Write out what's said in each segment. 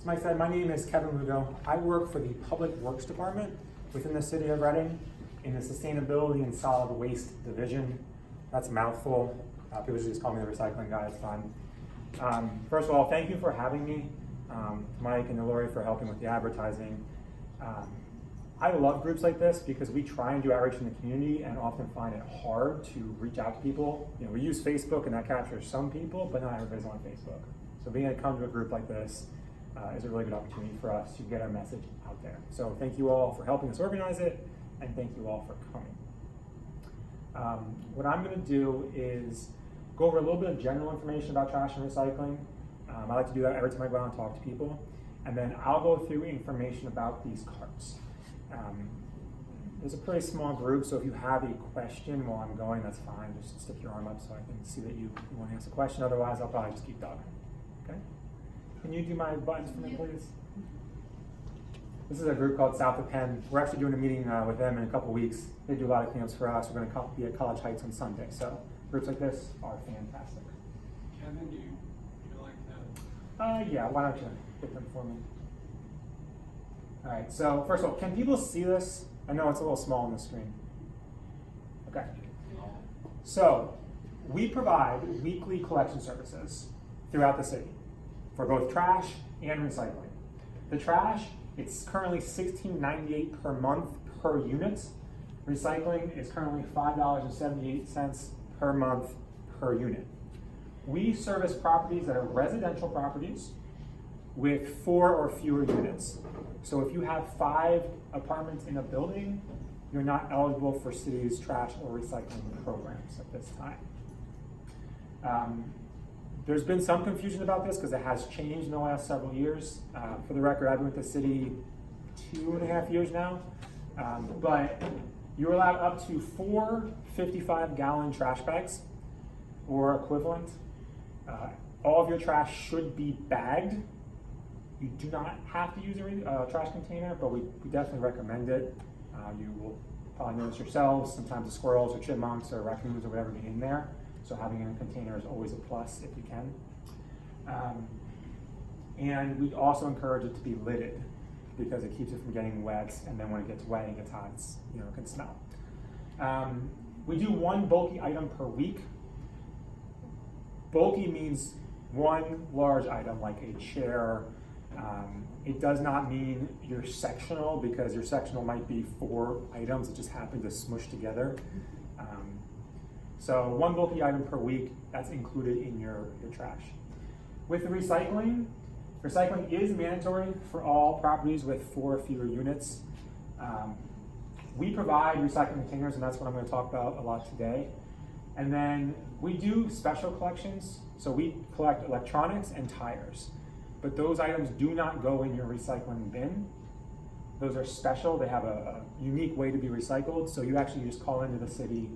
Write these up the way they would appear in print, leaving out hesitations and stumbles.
As Mike said, my name is Kevin Lugo. I work for the Public Works Department within the City of Reading in the Sustainability and Solid Waste Division. That's a mouthful. People just call me the recycling guy, it's fun. First of all, thank you for having me, Mike and Lori for helping with the advertising. I love groups like this because we try and do outreach in the community and often find it hard to reach out to people. You know, we use Facebook and that captures some people, but not everybody's on Facebook. So being able to come to a group like this is a really good opportunity for us to get our message out there. So thank you all for helping us organize it, and thank you all for coming. What I'm going to do is go over a little bit of general information about trash and recycling. I like to do that every time I go out and talk to people. And then I'll go through information about these carts. There's a pretty small group, so if you have a question while I'm going, that's fine. Just stick your arm up so I can see that you want to ask a question. Otherwise, I'll probably just keep talking. Okay? Can you do my buttons for me, please? This is a group called South of Penn. We're actually doing a meeting with them in a couple weeks. They do a lot of cleanups for us. We're going to be at College Heights on Sunday. So groups like this are fantastic. Kevin, do you like that? Yeah, why don't you get them for me? All right, so first of all, can people see this? I know it's a little small on the screen. Okay. So we provide weekly collection services throughout the city for both trash and recycling. The trash, it's currently $16.98 per month per unit. Recycling is currently $5.78 per month per unit. We service properties that are residential properties with 4 or fewer units. So if you have 5 apartments in a building, you're not eligible for city's trash or recycling programs at this time. There's been some confusion about this because it has changed in the last several years. For the record, I've been with the city 2.5 years now, but you're allowed up to 4 55-gallon trash bags or equivalent. All of your trash should be bagged. You do not have to use a trash container, but we definitely recommend it. You will probably notice yourselves, sometimes the squirrels or chipmunks or raccoons or whatever get in there. So having a container is always a plus if you can. And we also encourage it to be lidded because it keeps it from getting wet, and then when it gets wet and gets hot, it's, it can smell. We do 1 bulky item per week. Bulky means 1 large item like a chair. It does not mean you're sectional because your sectional might be 4 items that just happen to smush together. So 1 bulky item per week, that's included in your trash. With the recycling is mandatory for all properties with 4 or fewer units. We provide recycling containers, and that's what I'm going to talk about a lot today. And then we do special collections. So we collect electronics and tires. But those items do not go in your recycling bin. Those are special. They have a unique way to be recycled. So you actually just call into the city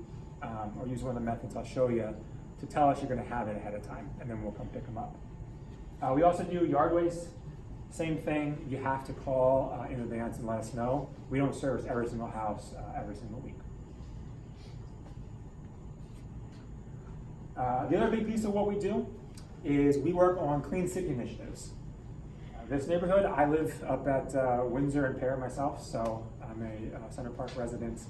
or use one of the methods I'll show you to tell us you're going to have it ahead of time, and then we'll come pick them up. We also do yard waste. Same thing. You have to call in advance and let us know. We don't service every single house every single week. The other big piece of what we do is we work on clean city initiatives. This neighborhood, I live up at Windsor and Pear myself, so I'm a Center Park resident.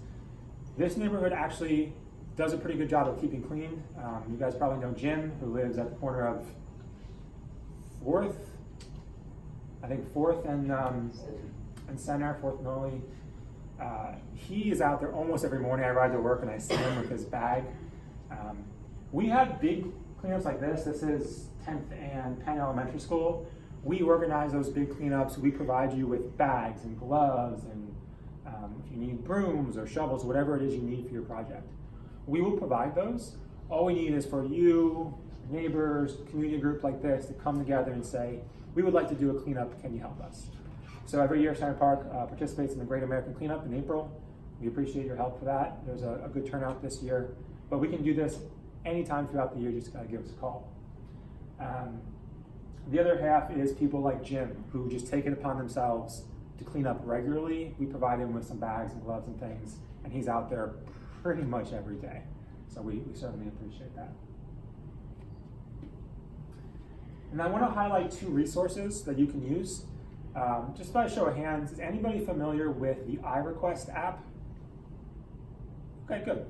This neighborhood actually does a pretty good job of keeping clean. You guys probably know Jim, who lives at the corner of 4th and Center, 4th and Norley. He is out there almost every morning. I ride to work and I see him with his bag. We have big cleanups like this. This is 10th and Penn Elementary School. We organize those big cleanups. We provide you with bags and gloves and if you need brooms or shovels, whatever it is you need for your project. We will provide those. All we need is for you, neighbors, community group like this to come together and say, we would like to do a cleanup, can you help us? So every year Center Park participates in the Great American Cleanup in April. We appreciate your help for that. There's a good turnout this year, but we can do this anytime throughout the year. You just gotta give us a call. The other half is people like Jim, who just take it upon themselves to clean up regularly. We provide him with some bags and gloves and things, and he's out there pretty much every day. So we certainly appreciate that. And I want to highlight two resources that you can use. Just by a show of hands, is anybody familiar with the iRequest app? Okay, good.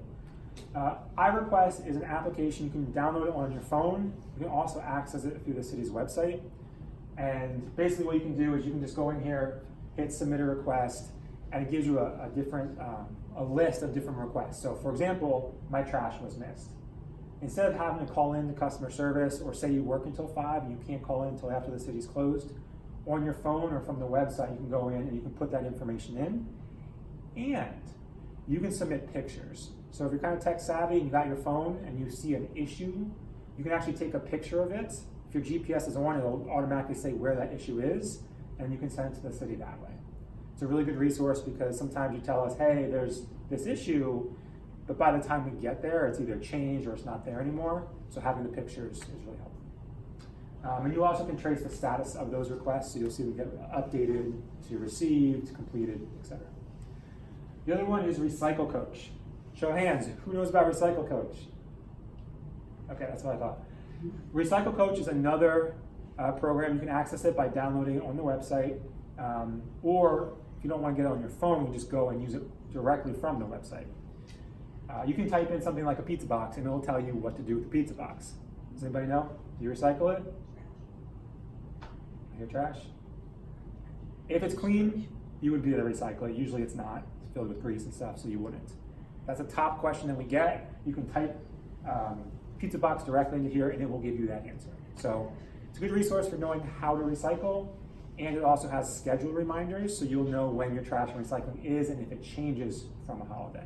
iRequest is an application. You can download it on your phone. You can also access it through the city's website. And basically what you can do is you can just go in here, hit submit a request, and it gives you a list of different requests. So for example, my trash was missed. Instead of having to call in to customer service or say you work until 5 and you can't call in until after the city's closed, on your phone or from the website you can go in and you can put that information in, and you can submit pictures. So if you're kind of tech savvy and you got your phone and you see an issue, you can actually take a picture of it. If your GPS is on, it'll automatically say where that issue is, and you can send it to the city that way. It's a really good resource because sometimes you tell us, hey, there's this issue, but by the time we get there, it's either changed or it's not there anymore. So having the pictures is really helpful. And you also can trace the status of those requests, so you'll see them get updated to received, completed, etc. The other one is Recycle Coach. Show of hands, who knows about Recycle Coach? Okay, that's what I thought. Recycle Coach is another program. You can access it by downloading it on the website, or if you don't want to get it on your phone, you can just go and use it directly from the website. You can type in something like a pizza box and it'll tell you what to do with the pizza box. Does anybody know? Do you recycle it? Your trash? If it's clean, you would be able to recycle it. Usually it's not. It's filled with grease and stuff, so you wouldn't. That's a top question that we get. You can type pizza box directly into here and it will give you that answer. So it's a good resource for knowing how to recycle, and it also has scheduled reminders so you'll know when your trash and recycling is and if it changes from a holiday.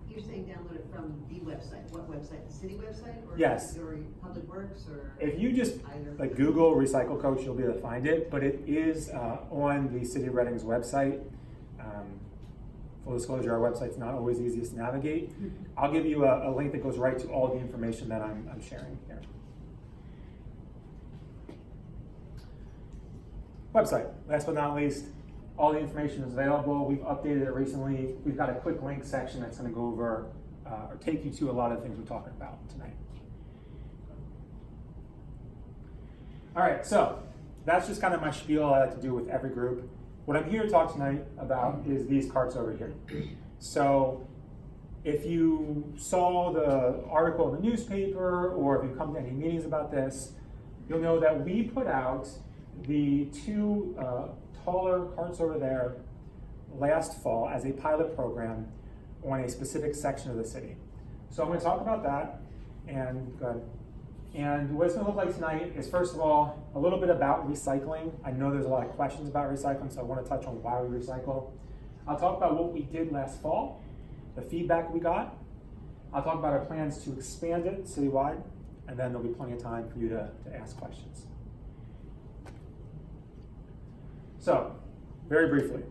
You're saying download it from the website. What website? The city website? Or Yes. Or Public Works? Or If you just either? Google Recycle Coach, you'll be able to find it, but it is on the City of Reading's website. Full disclosure, our website's not always easiest to navigate. I'll give you a link that goes right to all the information that I'm sharing here. Website, last but not least, all the information is available. We've updated it recently. We've got a quick link section that's going to go over or take you to a lot of the things we're talking about tonight. All right, so that's just kind of my spiel I like to do with every group. What I'm here to talk tonight about is these carts over here. So if you saw the article in the newspaper or if you come to any meetings about this, you'll know that we put out the two taller carts over there last fall as a pilot program on a specific section of the city. So I'm going to talk about that, and what it's going to look like tonight is, first of all, a little bit about recycling. I know there's a lot of questions about recycling, so I want to touch on why we recycle. I'll talk about what we did last fall, the feedback we got. I'll talk about our plans to expand it citywide, and then there'll be plenty of time for you to ask questions. So, very briefly,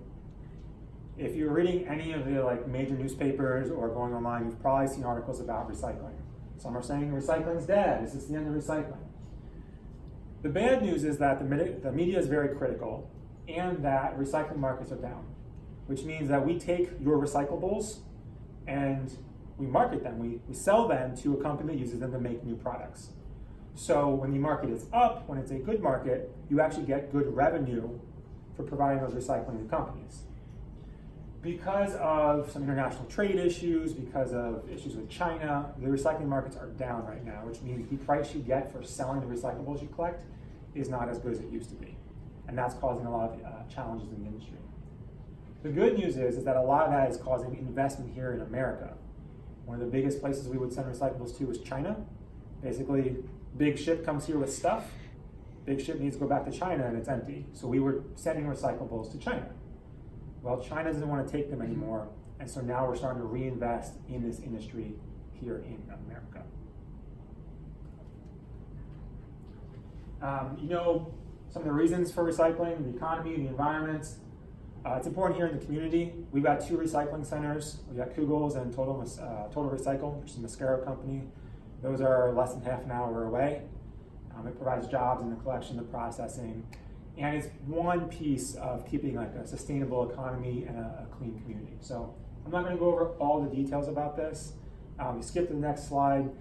if you're reading any of the major newspapers or going online, you've probably seen articles about recycling. Some are saying recycling's dead. Is this the end of recycling? The bad news is that the media is very critical and that recycling markets are down, which means that we take your recyclables and we market them. We sell them to a company that uses them to make new products. So when the market is up, when it's a good market, you actually get good revenue for providing those recycling to companies. Because of some international trade issues, because of issues with China, the recycling markets are down right now, which means the price you get for selling the recyclables you collect is not as good as it used to be. And that's causing a lot of challenges in the industry. The good news is that a lot of that is causing investment here in America. One of the biggest places we would send recyclables to is China. Basically, big ship comes here with stuff, big ship needs to go back to China and it's empty. So we were sending recyclables to China. Well, China doesn't want to take them anymore, and so now we're starting to reinvest in this industry here in America. You know some of the reasons for recycling, the economy, the environment. It's important here in the community. We've got 2 recycling centers. We've got Kugels and Total Recycle, which is a Mascaro company. Those are less than half an hour away. It provides jobs in the collection, the processing, and it's one piece of keeping a sustainable economy and a clean community. So I'm not going to go over all the details about this. Skip to the next slide.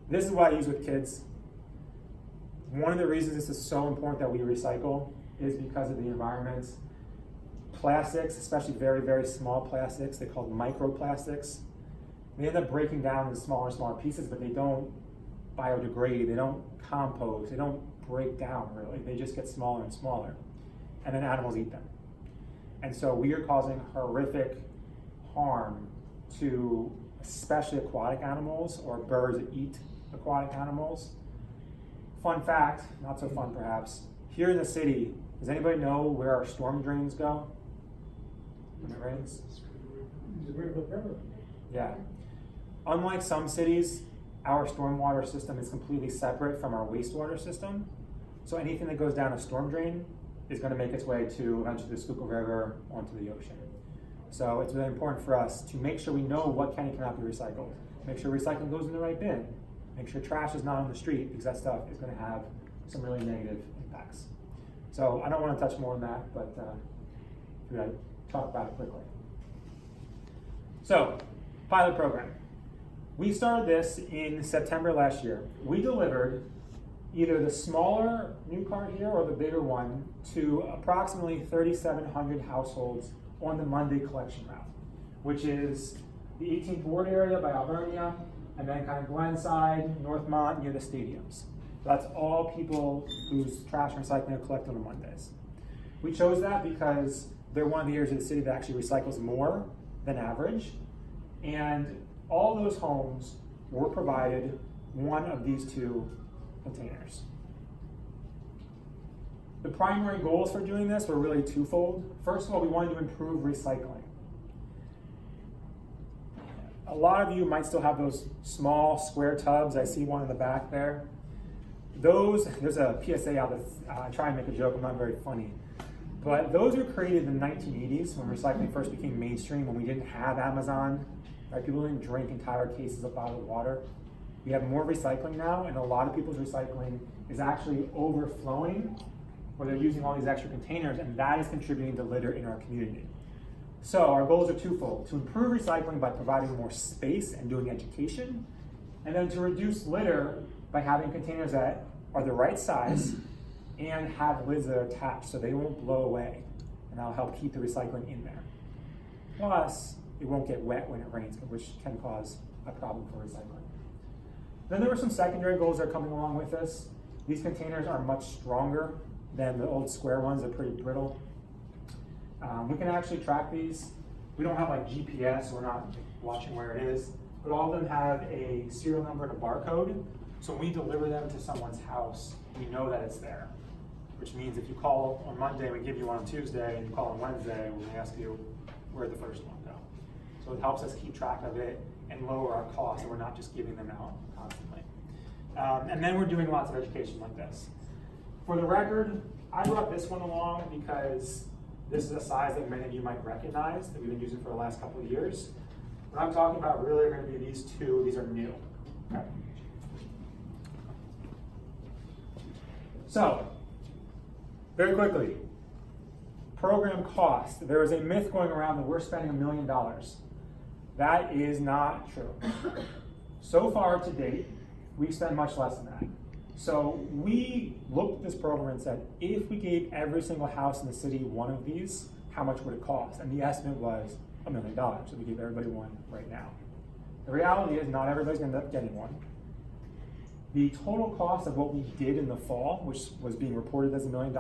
This is what I use with kids. One of the reasons this is so important that we recycle is because of the environment. Plastics, especially very, very small plastics, they're called microplastics. They end up breaking down into smaller and smaller pieces, but they don't biodegrade, they don't compose, they don't break down really. They just get smaller and smaller. And then animals eat them. And so we are causing horrific harm to especially aquatic animals or birds that eat aquatic animals. Fun fact, not so fun perhaps, here in the city, does anybody know where our storm drains go when it rains? Yeah. Unlike some cities, our stormwater system is completely separate from our wastewater system. So anything that goes down a storm drain is going to make its way to eventually the Schuylkill River onto the ocean. So it's really important for us to make sure we know what can and cannot be recycled. Make sure recycling goes in the right bin. Make sure trash is not on the street because that stuff is going to have some really negative impacts. So I don't want to touch more on that, but we're going to talk about it quickly. So, pilot program. We started this in September last year. We delivered either the smaller new cart here or the bigger one to approximately 3,700 households on the Monday collection route, which is the 18th Ward area by Alvernia, and then kind of Glenside, Northmont, near the stadiums. That's all people whose trash and recycling are collected on Mondays. We chose that because they're one of the areas of the city that actually recycles more than average, and all those homes were provided one of these two containers. The primary goals for doing this were really twofold. First of all, we wanted to improve recycling. A lot of you might still have those small square tubs. I see one in the back there. There's a PSA out that I try and make a joke, I'm not very funny. But those were created in the 1980s when recycling first became mainstream, when we didn't have Amazon. Right? People didn't drink entire cases of bottled water. We have more recycling now, and a lot of people's recycling is actually overflowing, where they're using all these extra containers, and that is contributing to litter in our community. So our goals are twofold: to improve recycling by providing more space and doing education, and then to reduce litter by having containers that are the right size and have lids that are attached so they won't blow away, and that'll help keep the recycling in there. Plus, it won't get wet when it rains, which can cause a problem for recycling. Then there were some secondary goals that are coming along with this. These containers are much stronger than the old square ones. They're pretty brittle. We can actually track these. We don't have like GPS, we're not watching where it is, but all of them have a serial number and a barcode. So when we deliver them to someone's house, we know that it's there. Which means if you call on Monday, we give you one on Tuesday, and you call on Wednesday, we're gonna ask you where'd the first one go. So it helps us keep track of it and lower our costs, and we're not just giving them out constantly. And then we're doing lots of education like this. For the record, I brought this one along because this is a size that many of you might recognize that we've been using for the last couple of years. What I'm talking about really are going to be these two. These are new. Okay. So, very quickly, program cost. There is a myth going around that we're spending $1 million. That is not true. So far to date, we've spent much less than that. So we looked at this program and said, if we gave every single house in the city one of these, how much would it cost? And the estimate was $1 million. So we gave everybody one right now. The reality is not everybody's going to end up getting one. The total cost of what we did in the fall, which was being reported as $1 million,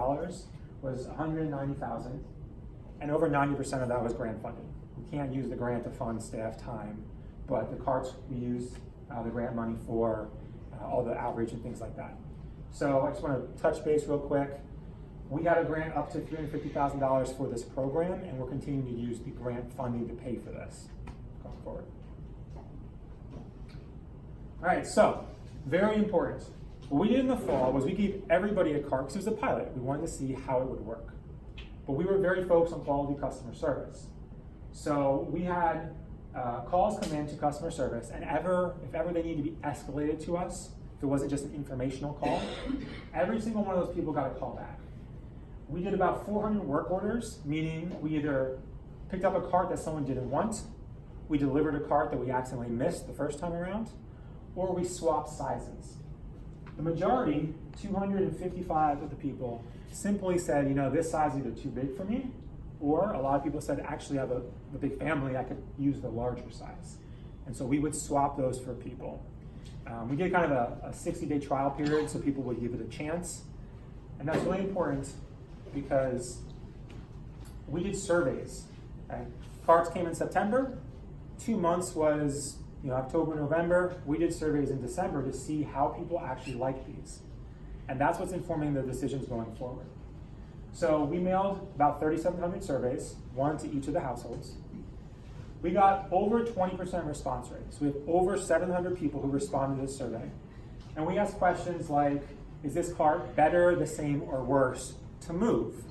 was $190,000, and over 90% of that was grant funded. We can't use the grant to fund staff time, but the carts we used the grant money for all the outreach and things like that. So I just want to touch base real quick. We got a grant up to $350,000 for this program, and we're continuing to use the grant funding to pay for this going forward. All right, so very important. What we did in the fall was we gave everybody a cart because it was a pilot. We wanted to see how it would work. But we were very focused on quality customer service. So we had calls come in to customer service, and if ever they needed to be escalated to us, if it wasn't just an informational call, every single one of those people got a call back. We did about 400 work orders, meaning we either picked up a cart that someone didn't want, we delivered a cart that we accidentally missed the first time around, or we swapped sizes. The majority, 255 of the people, simply said, you know, this size is either too big for me, or a lot of people said, actually I have a big family, I could use the larger size. And so we would swap those for people. We did kind of a 60-day trial period so people would give it a chance. And that's really important because we did surveys. Okay? Carts came in September. 2 months was October, November. We did surveys in December to see how people actually like these. And that's what's informing the decisions going forward. So we mailed about 3,700 surveys, one to each of the households. We got over 20% response rate. So we have over 700 people who responded to this survey. And we asked questions like, is this cart better, the same, or worse to move,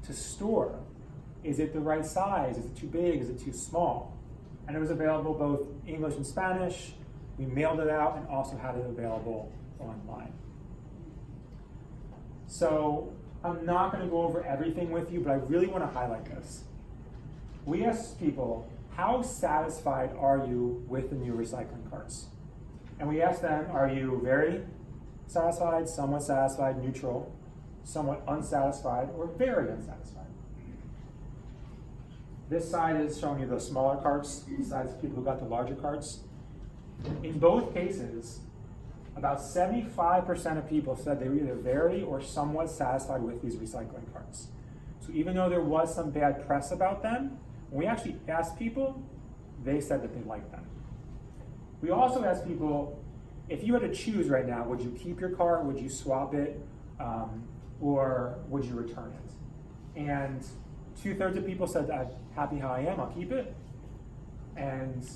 to store? Is it the right size? Is it too big? Is it too small? And it was available both English and Spanish. We mailed it out and also had it available online. So I'm not going to go over everything with you, but I really want to highlight this. We asked people, how satisfied are you with the new recycling carts? And we asked them, are you very satisfied, somewhat satisfied, neutral, somewhat unsatisfied, or very unsatisfied? This side is showing you the smaller carts, besides the people who got the larger carts. In both cases, about 75% of people said they were either very or somewhat satisfied with these recycling carts. So even though there was some bad press about them, when we actually asked people, they said that they liked them. We also asked people, if you had to choose right now, would you keep your car, would you swap it, or would you return it? And 2/3 of people said, I'm happy how I am, I'll keep it. And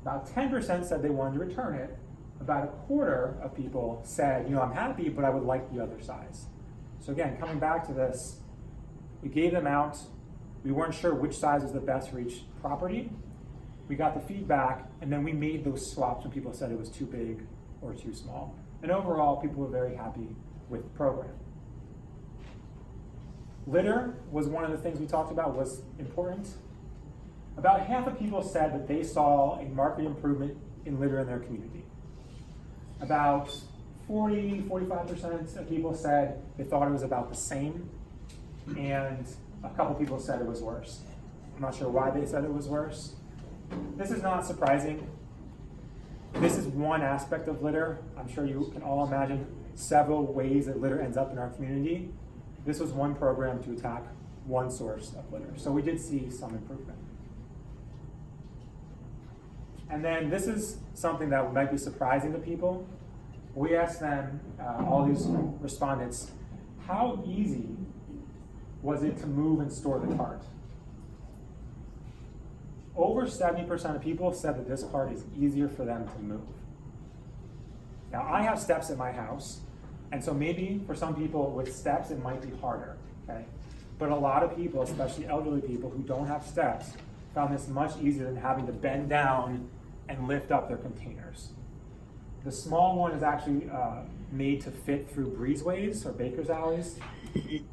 about 10% said they wanted to return it. About 1/4 of people said, I'm happy, but I would like the other size. So again, coming back to this, we gave them out. We weren't sure which size was the best for each property. We got the feedback, and then we made those swaps when people said it was too big or too small. And overall, people were very happy with the program. Litter was one of the things we talked about was important. About half of people said that they saw a marked improvement in litter in their community. About 40-45% of people said they thought it was about the same, and a couple people said it was worse. I'm not sure why they said it was worse. This is not surprising. This is one aspect of litter. I'm sure you can all imagine several ways that litter ends up in our community. This was one program to attack one source of litter. So we did see some improvement. And then this is something that might be surprising to people. We asked them, all these respondents, how easy was it to move and store the cart? Over 70% of people said that this cart is easier for them to move. Now, I have steps at my house, and so maybe for some people with steps, it might be harder, okay? But a lot of people, especially elderly people who don't have steps, found this much easier than having to bend down and lift up their containers. The small one is actually made to fit through breezeways or baker's alleys.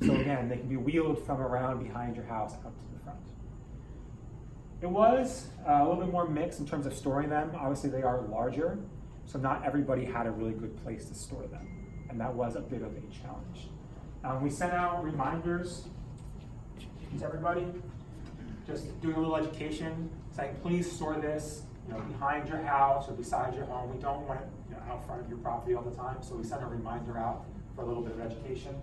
So again, they can be wheeled from around behind your house up to the front. It was a little bit more mixed in terms of storing them. Obviously, they are larger, so not everybody had a really good place to store them. And that was a bit of a challenge. We sent out reminders to everybody, just doing a little education, saying, please store this behind your house or beside your home. We don't want it out front of your property all the time, so we sent a reminder out for a little bit of education.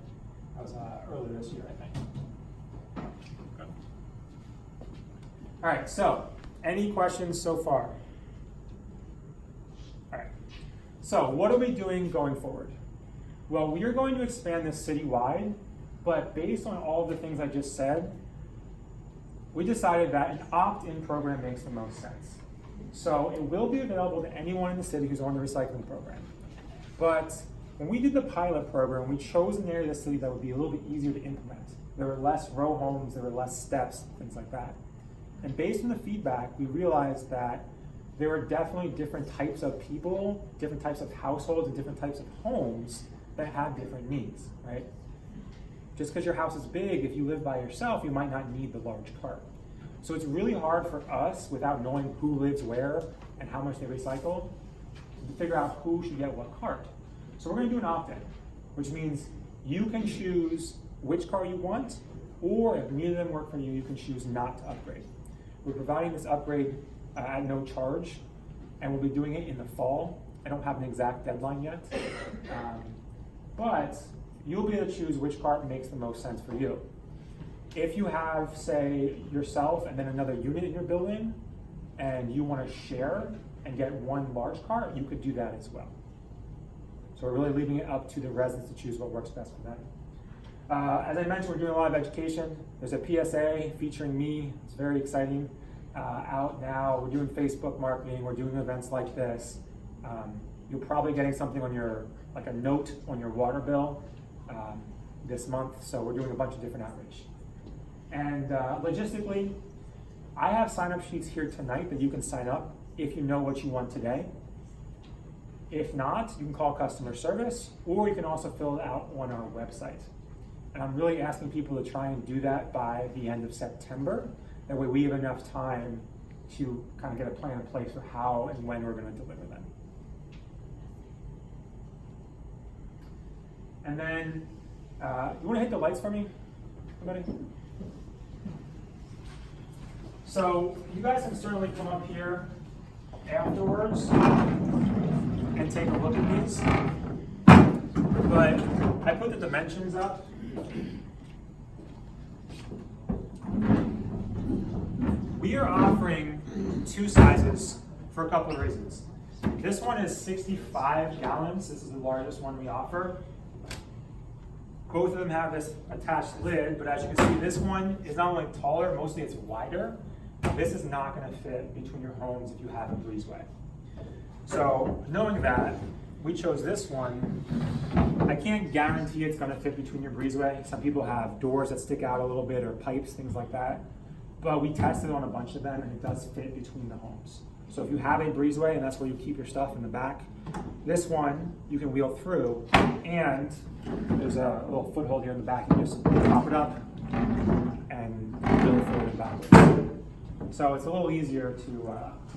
That was earlier this year, I think. All right, so any questions so far? All right, so what are we doing going forward? Well, we are going to expand this citywide, but based on all the things I just said, we decided that an opt-in program makes the most sense. So it will be available to anyone in the city who's on the recycling program. But when we did the pilot program, we chose an area of the city that would be a little bit easier to implement. There were less row homes, there were less steps, things like that. And based on the feedback, we realized that there were definitely different types of people, different types of households, and different types of homes that have different needs, right? Just because your house is big, if you live by yourself, you might not need the large cart. So it's really hard for us, without knowing who lives where and how much they recycle, to figure out who should get what cart. So we're gonna do an opt-in, which means you can choose which cart you want, or if neither of them work for you, you can choose not to upgrade. We're providing this upgrade at no charge, and we'll be doing it in the fall. I don't have an exact deadline yet, but you'll be able to choose which cart makes the most sense for you. If you have, say, yourself and then another unit in your building, and you want to share and get one large cart, you could do that as well. So we're really leaving it up to the residents to choose what works best for them. As I mentioned, we're doing a lot of education. There's a PSA featuring me. It's very exciting. Out now, we're doing Facebook marketing. We're doing events like this. You're probably getting something on your, like a note on your water bill this month. So we're doing a bunch of different outreach. And logistically, I have sign-up sheets here tonight that you can sign up if you know what you want today. If not, you can call customer service, or you can also fill it out on our website. And I'm really asking people to try and do that by the end of September. That way we have enough time to kind of get a plan in place for how and when we're going to deliver them. And then, you want to hit the lights for me, everybody? So you guys can certainly come up here afterwards and take a look at these. But I put the dimensions up. We are offering two sizes for a couple of reasons. This one is 65 gallons. This is the largest one we offer. Both of them have this attached lid, but as you can see, this one is not only taller, mostly it's wider. This is not going to fit between your homes if you have a breezeway. So knowing that, we chose this one. I can't guarantee it's going to fit between your breezeway. Some people have doors that stick out a little bit or pipes, things like that. But we tested on a bunch of them and it does fit between the homes. So if you have a breezeway and that's where you keep your stuff in the back, this one you can wheel through, and there's a little foothold here in the back. You just pop it up and wheel it forward and backwards. So it's a little easier to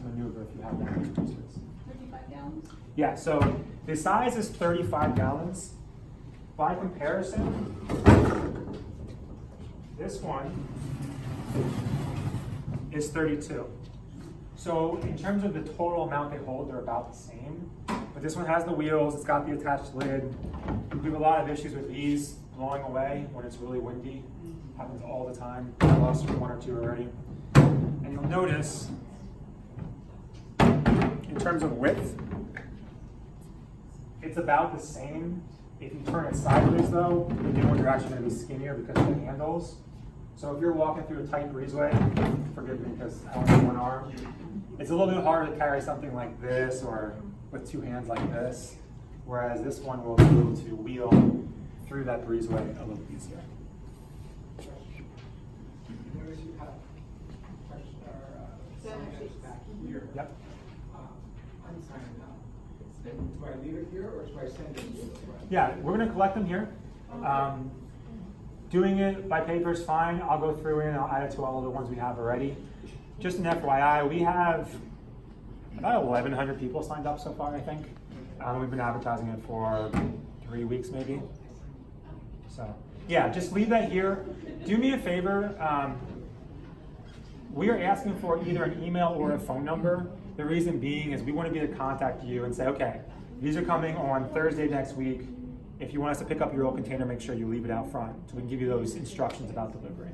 maneuver if you have one of those breezeways. 35 gallons? Yeah, so the size is 35 gallons. By comparison, this one is 32. So in terms of the total amount they hold, they're about the same. But this one has the wheels, it's got the attached lid. We have a lot of issues with these blowing away when it's really windy. Happens all the time. I lost one or two already. And you'll notice, in terms of width, it's about the same. If you turn it sideways though, the new ones are actually going to be skinnier because of the handles. So if you're walking through a tight breezeway, forgive me because I only have one arm, it's a little bit harder to carry something like this or with two hands like this, whereas this one will be able to wheel through that breezeway a little easier. Notice you have signage back here. Yep. I'm signing up. Do I leave it here or do I send it to you? Yeah, we're going to collect them here. Doing it by paper is fine. I'll go through it and I'll add it to all of the ones we have already. Just an FYI, we have about 1,100 people signed up so far, I think. We've been advertising it for 3 weeks maybe. So yeah, just leave that here. Do me a favor. We are asking for either an email or a phone number. The reason being is we want to be able to contact you and say, okay, these are coming on Thursday next week. If you want us to pick up your old container, make sure you leave it out front so we can give you those instructions about delivery.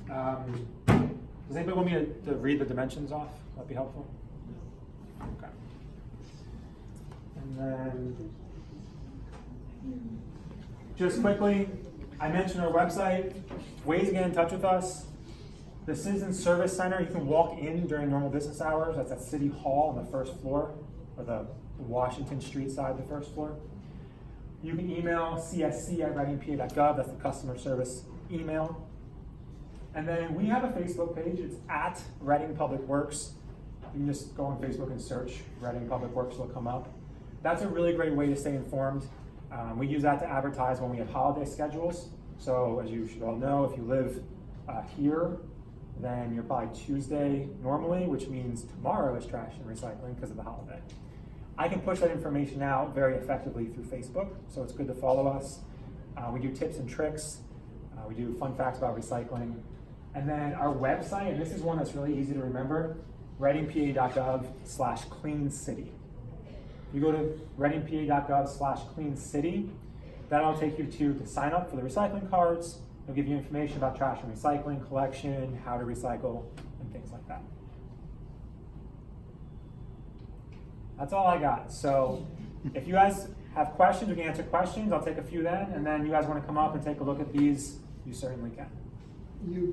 Does anybody want me to read the dimensions off? That'd be helpful. Okay. And then, just quickly, I mentioned our website, ways to get in touch with us. The Citizen Service Center, you can walk in during normal business hours. That's at City Hall on the first floor, or the Washington Street side of the first floor. You can email csc@readingpa.gov. That's the customer service email. And then we have a Facebook page. It's at Reading Public Works. You can just go on Facebook and search Reading Public Works. It'll come up. That's a really great way to stay informed. We use that to advertise when we have holiday schedules. So as you should all know, if you live here, then you're probably Tuesday normally, which means tomorrow is trash and recycling because of the holiday. I can push that information out very effectively through Facebook, so it's good to follow us. We do tips and tricks. We do fun facts about recycling. And then our website, and this is one that's really easy to remember, readingpa.gov/clean city. You go to readingpa.gov/clean city, that'll take you to sign up for the recycling cards. It'll give you information about trash and recycling, collection, how to recycle, and things like that. That's all I got. So if you guys have questions, we can answer questions. I'll take a few then, and then you guys want to come up and take a look at these, you certainly can. You do